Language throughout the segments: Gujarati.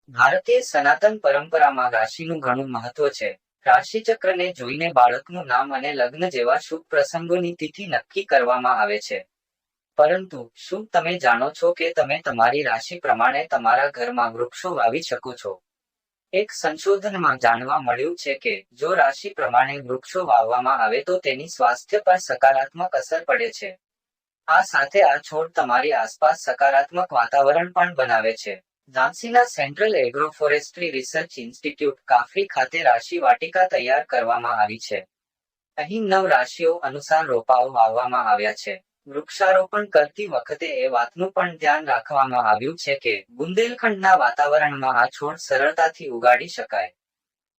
ભારતીય સનાતન પરંપરામાં રાશિનું ઘણું મહત્વ છે. રાશિચક્રને જોઈને બાળકનું નામ અને લગ્ન જેવા શુભ પ્રસંગોની તિથિ નક્કી કરવામાં આવે છે. પરંતુ શું તમે જાણો છો કે તમે તમારી રાશિ પ્રમાણે તમારા ઘરમાં વૃક્ષો વાવી શકો છો? એક સંશોધનમાં જાણવા મળ્યું છે કે જો રાશિ પ્રમાણે વૃક્ષો વાવવામાં આવે તો તેની સ્વાસ્થ્ય પર સકારાત્મક અસર પડે છે. આ સાથે આ છોડ તમારી આસપાસ સકારાત્મક વાતાવરણ પણ બનાવે છે. ઝાંસીના central agro forestry research institute CAFRI ખાતે રાશિ વાટિકા તૈયાર કરવામાં આવી છે. અહીં 9 રાશિઓ અનુસાર રોપાઓ વાવવામાં આવ્યા છે. વૃક્ષારોપણ કરતી વખતે એ વાતનું પણ ધ્યાન રાખવામાં આવ્યું છે કે બુંદેલખંડના વાતાવરણમાં આ છોડ સરળતાથી ઉગાડી શકાય.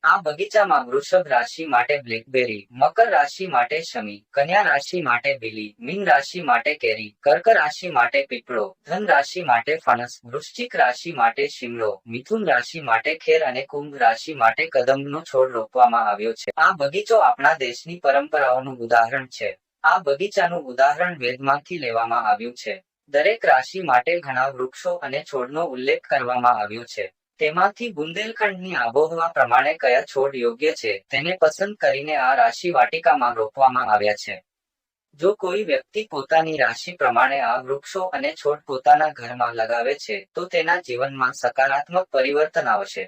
આ બગીચામાં વૃષભ રાશિ માટે બ્લેકબેરી, મકર રાશિ માટે શમી, કન્યા રાશિ માટે બીલી, મીન રાશિ માટે કેરી, કર્ક રાશિ માટે પીપળો, ધન રાશિ માટે ફણસ, વૃશ્ચિક રાશિ માટે શિમલો, મિથુન રાશિ માટે ખેર અને કુંભ રાશિ માટે કદમનો છોડ રોપવામાં આવ્યો છે. આ બગીચો આપણા દેશની પરંપરાઓનું ઉદાહરણ છે. આ બગીચાનું ઉદાહરણ વેદમાંથી લેવામાં આવ્યું છે. દરેક રાશિ માટે ઘણા વૃક્ષો અને છોડનો ઉલ્લેખ કરવામાં આવ્યો છે. તેમાંથી બુંદેલખંડની આબોહવા પ્રમાણે કયા છોડ યોગ્ય છે તેને પસંદ કરીને આ રાશિ વાટિકામાં રોપવામાં આવ્યા છે. જો કોઈ વ્યક્તિ પોતાની રાશિ પ્રમાણે આ વૃક્ષો અને છોડ પોતાના ઘરમાં લગાવે છે તો તેના જીવનમાં સકારાત્મક પરિવર્તન આવશે.